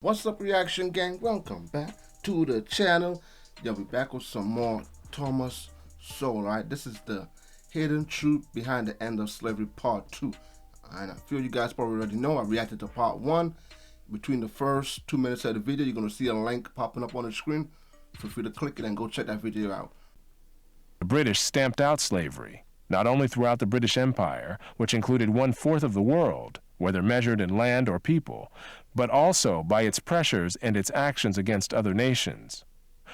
What's up, Reaction Gang? Welcome back to the channel. You'll be back with some more Thomas Sowell, right? This is the hidden truth behind the end of slavery part 2. And I feel you guys probably already know I reacted to part 1. Between the first 2 minutes of the video, you're going to see a link popping up on the screen. Feel free to click it and go check that video out. The British stamped out slavery, not only throughout the British Empire, which included 1/4 of the world, whether measured in land or people, but also by its pressures and its actions against other nations.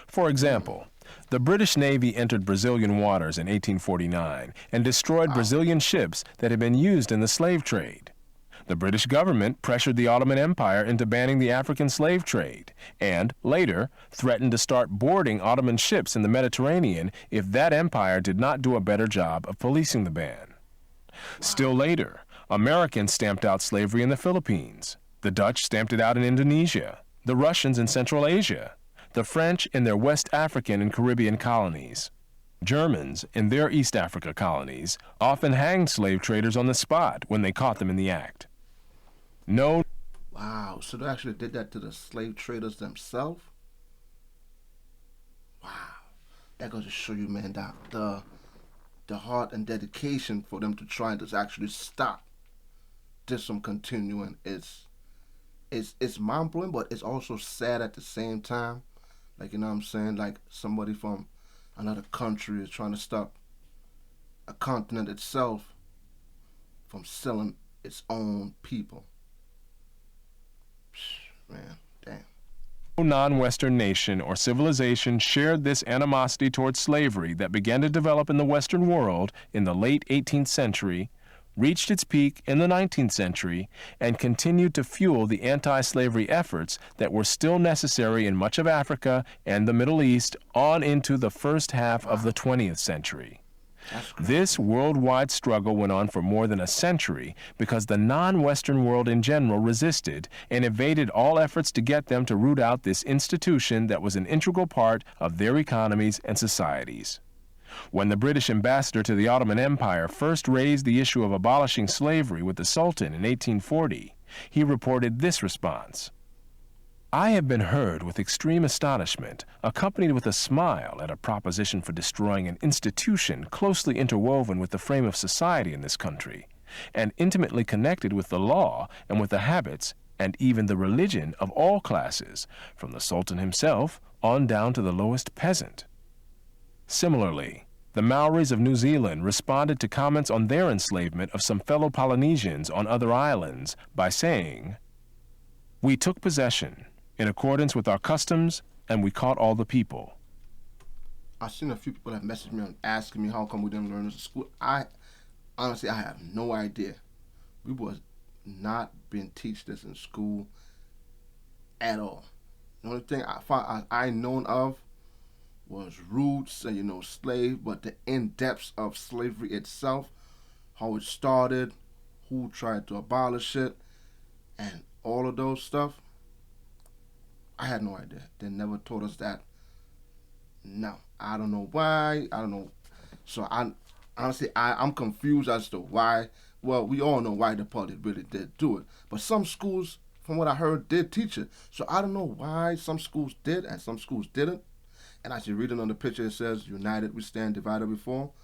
For example, the British Navy entered Brazilian waters in 1849 and destroyed Brazilian ships that had been used in the slave trade. The British government pressured the Ottoman Empire into banning the African slave trade and, later, threatened to start boarding Ottoman ships in the Mediterranean if that empire did not do a better job of policing the ban. Still later, Americans stamped out slavery in the Philippines. The Dutch stamped it out in Indonesia, the Russians in Central Asia, the French in their West African and Caribbean colonies. Germans in their East Africa colonies often hanged slave traders on the spot when they caught them in the act. Wow, so they actually did that to the slave traders themselves? Wow. That goes to show you, man, that the heart and dedication for them to try to actually stop this from continuing is mind-blowing, but it's also sad at the same time. Like, you know what I'm saying? Like, somebody from another country is trying to stop a continent itself from selling its own people. Man, damn. No non-Western nation or civilization shared this animosity towards slavery that began to develop in the Western world in the late 18th century, reached its peak in the 19th century, and continued to fuel the anti-slavery efforts that were still necessary in much of Africa and the Middle East on into the first half of the 20th century. This worldwide struggle went on for more than a century because the non-Western world in general resisted and evaded all efforts to get them to root out this institution that was an integral part of their economies and societies. When the British ambassador to the Ottoman Empire first raised the issue of abolishing slavery with the Sultan in 1840, he reported this response: "I have been heard with extreme astonishment, accompanied with a smile at a proposition for destroying an institution closely interwoven with the frame of society in this country, and intimately connected with the law and with the habits and even the religion of all classes, from the Sultan himself on down to the lowest peasant." Similarly, the Maoris of New Zealand responded to comments on their enslavement of some fellow Polynesians on other islands by saying, "We took possession in accordance with our customs, and we caught all the people." I've seen a few people that messaged me and asking me how come we didn't learn this in school. Honestly, I have no idea. We was not been teach this in school at all. The only thing I known of was roots and, slave, but the in-depths of slavery itself, how it started, who tried to abolish it, and all of those stuff, I had no idea. They never taught us that. No, I don't know why. I don't know. So I'm confused as to why. Well, we all know why the party really did do it, but some schools, from what I heard, did teach it. So I don't know why some schools did and some schools didn't. And as you're reading on the picture, it says, "United we stand, divided we fall."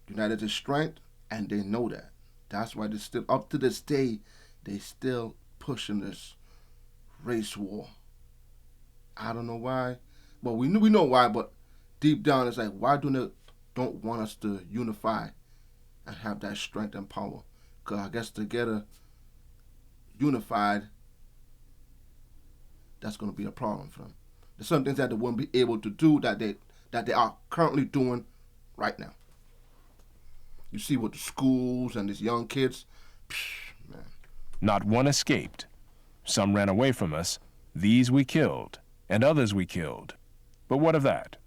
United is strength, and they know that. That's why they still, up to this day, they still pushing this race war. I don't know why. Well, we know why, but deep down it's like, why don't want us to unify and have that strength and power? Because I guess together, unified, that's going to be a problem for them. There's some things that they won't be able to do that they are currently doing right now. You see with the schools and these young kids, man. Not one escaped. Some ran away from us. These we killed, and others we killed. But what of that?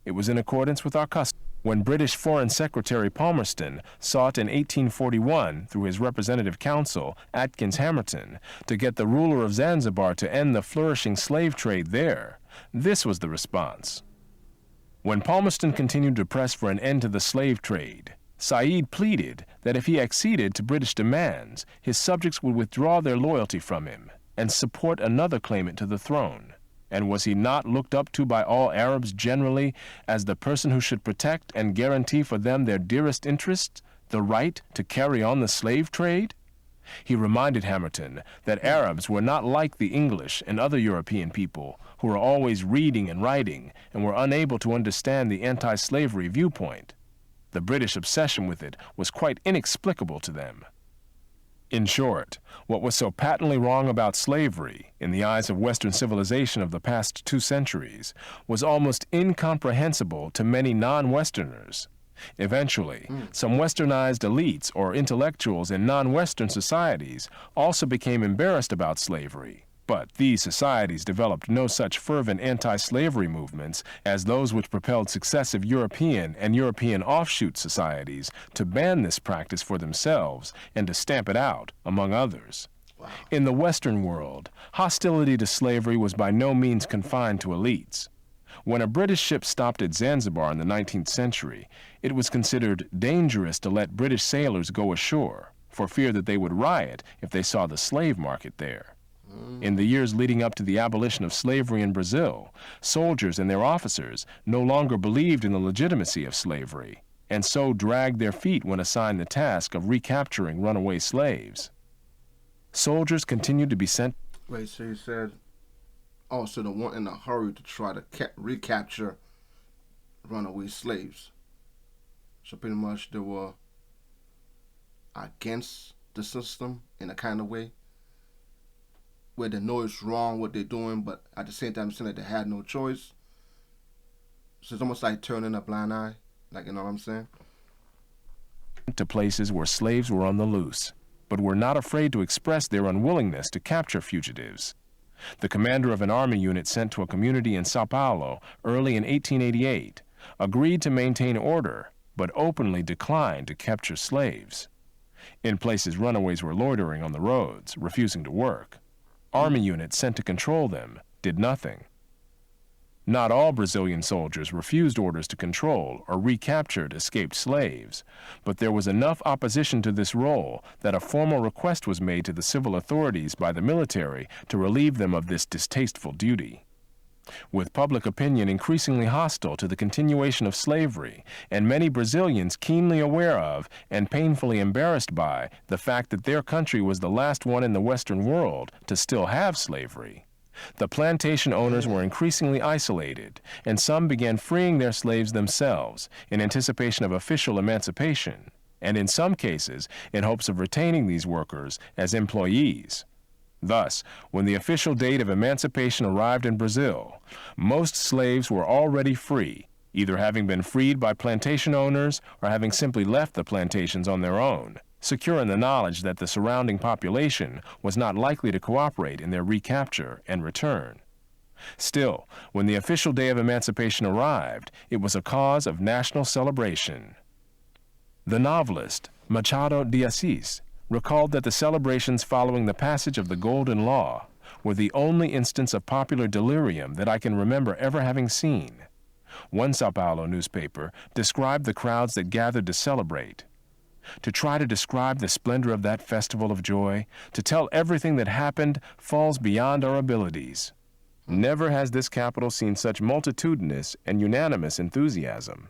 It was in accordance with our custom. When British Foreign Secretary Palmerston sought in 1841, through his representative counsel, Atkins Hamerton, to get the ruler of Zanzibar to end the flourishing slave trade there, this was the response. When Palmerston continued to press for an end to the slave trade, Said pleaded that if he acceded to British demands, his subjects would withdraw their loyalty from him. and support another claimant to the throne? And was he not looked up to by all Arabs generally as the person who should protect and guarantee for them their dearest interests, the right to carry on the slave trade? He reminded Hamilton that Arabs were not like the English and other European people who were always reading and writing and were unable to understand the anti-slavery viewpoint. The British obsession with it was quite inexplicable to them. In short, what was so patently wrong about slavery, in the eyes of Western civilization of the past 2 centuries, was almost incomprehensible to many non-Westerners. Eventually, some westernized elites or intellectuals in non-Western societies also became embarrassed about slavery. But these societies developed no such fervent anti-slavery movements as those which propelled successive European and European offshoot societies to ban this practice for themselves and to stamp it out, among others. Wow. In the Western world, hostility to slavery was by no means confined to elites. When a British ship stopped at Zanzibar in the 19th century, it was considered dangerous to let British sailors go ashore, for fear that they would riot if they saw the slave market there. In the years leading up to the abolition of slavery in Brazil, soldiers and their officers no longer believed in the legitimacy of slavery, and so dragged their feet when assigned the task of recapturing runaway slaves. Soldiers continued to be sent. Wait, so you said also the one in a hurry to try to recapture runaway slaves. So pretty much they were against the system in a kind of way, where they know it's wrong what they're doing, but at the same time saying that they had no choice. So it's almost like turning a blind eye, like, you know what I'm saying? To places where slaves were on the loose, but were not afraid to express their unwillingness to capture fugitives. The commander of an army unit sent to a community in Sao Paulo early in 1888 agreed to maintain order, but openly declined to capture slaves. In places runaways were loitering on the roads, refusing to work. Army units sent to control them did nothing. Not all Brazilian soldiers refused orders to control or recaptured escaped slaves, but there was enough opposition to this role that a formal request was made to the civil authorities by the military to relieve them of this distasteful duty. With public opinion increasingly hostile to the continuation of slavery, and many Brazilians keenly aware of and painfully embarrassed by the fact that their country was the last one in the Western world to still have slavery, the plantation owners were increasingly isolated, and some began freeing their slaves themselves in anticipation of official emancipation, and in some cases in hopes of retaining these workers as employees. Thus, when the official date of emancipation arrived in Brazil, most slaves were already free, either having been freed by plantation owners or having simply left the plantations on their own, secure in the knowledge that the surrounding population was not likely to cooperate in their recapture and return. Still, when the official day of emancipation arrived, it was a cause of national celebration. The novelist Machado de Assis recalled that the celebrations following the passage of the Golden Law were the only instance of popular delirium that I can remember ever having seen. One Sao Paulo newspaper described the crowds that gathered to celebrate. To try to describe the splendor of that festival of joy, to tell everything that happened, falls beyond our abilities. Never has this capital seen such multitudinous and unanimous enthusiasm.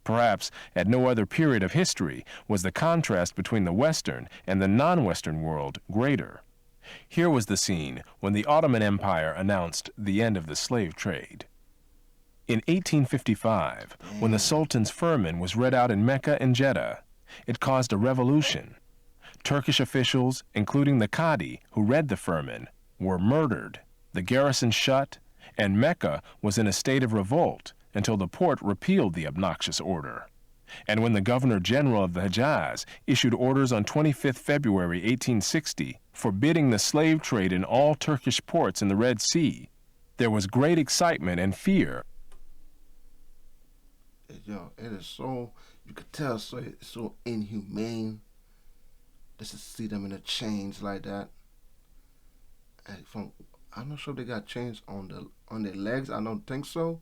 Perhaps at no other period of history was the contrast between the Western and the non-Western world greater. Here was the scene when the Ottoman Empire announced the end of the slave trade. In 1855, when the Sultan's firman was read out in Mecca and Jeddah, it caused a revolution. Turkish officials, including the Qadi who read the firman, were murdered, the garrison shut, and Mecca was in a state of revolt until the Porte repealed the obnoxious order. And when the Governor-General of the Hejaz issued orders on 25th February 1860 forbidding the slave trade in all Turkish ports in the Red Sea, there was great excitement and fear. Yo, it is so, you could tell, so it's so inhumane just to see them in a chains like that. And I'm not sure if they got chains on their legs. I don't think so,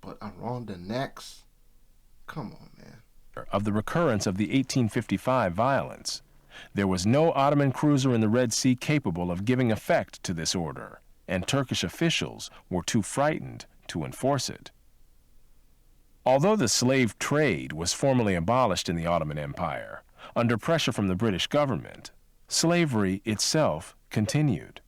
but around the necks. Come on, man. Of the recurrence of the 1855 violence. There was no Ottoman cruiser in the Red Sea capable of giving effect to this order, and Turkish officials were too frightened to enforce it. Although the slave trade was formally abolished in the Ottoman Empire, under pressure from the British government, slavery itself continued.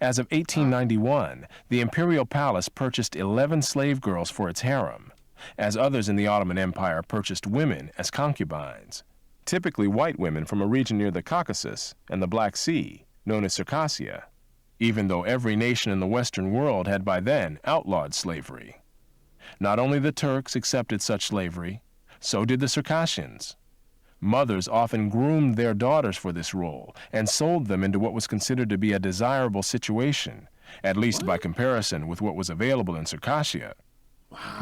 As of 1891, the imperial palace purchased 11 slave girls for its harem, as others in the Ottoman Empire purchased women as concubines, typically white women from a region near the Caucasus and the Black Sea, known as Circassia, even though every nation in the Western world had by then outlawed slavery. Not only the Turks accepted such slavery, so did the Circassians. Mothers often groomed their daughters for this role and sold them into what was considered to be a desirable situation, at least by comparison with what was available in Circassia.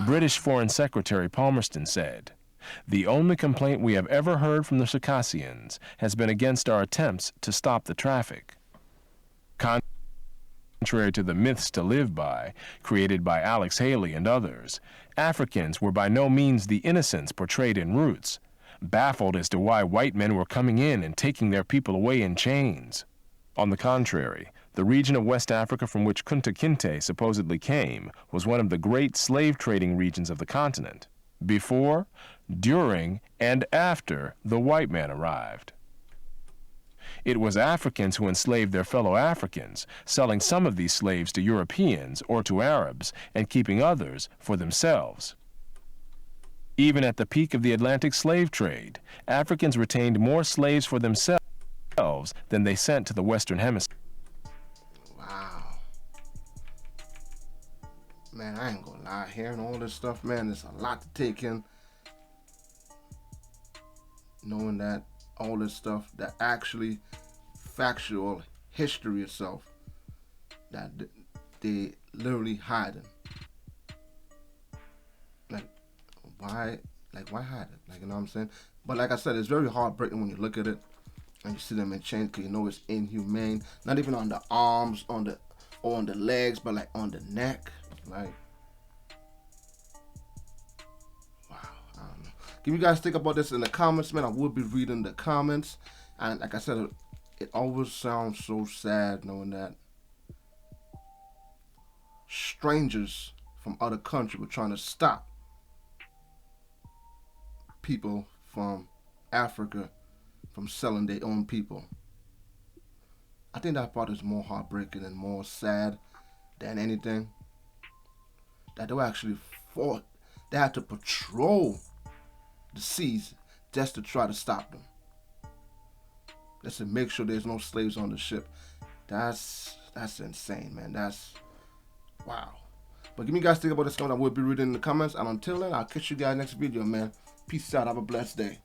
British Foreign Secretary Palmerston said, "The only complaint we have ever heard from the Circassians has been against our attempts to stop the traffic." Contrary to the myths to live by, created by Alex Haley and others, Africans were by no means the innocents portrayed in Roots, baffled as to why white men were coming in and taking their people away in chains. On the contrary, the region of West Africa from which Kunta Kinte supposedly came was one of the great slave trading regions of the continent, before, during, and after the white man arrived. It was Africans who enslaved their fellow Africans, selling some of these slaves to Europeans or to Arabs and keeping others for themselves. Even at the peak of the Atlantic slave trade, Africans retained more slaves for themselves than they sent to the Western Hemisphere. Wow. Man, I ain't gonna lie. Hearing all this stuff, man, there's a lot to take in. Knowing that all this stuff, that actually factual history itself, that they literally hiding. Why hide it? Like, you know what I'm saying? But like I said, it's very heartbreaking when you look at it and you see them in chains, because you know it's inhumane. Not even on the arms, on the legs, but like on the neck. Like, wow, I don't know. Can you guys think about this in the comments, man? I will be reading the comments. And like I said, it always sounds so sad knowing that strangers from other countries were trying to stop people from Africa from selling their own people. I think that part is more heartbreaking and more sad than anything. That they were actually fought. They had to patrol the seas just to try to stop them. Just to make sure there's no slaves on the ship. That's insane, man. That's wow. But give me guys think about this comment. I will be reading in the comments. And until then, I'll catch you guys next video, man. Peace out. Have a blessed day.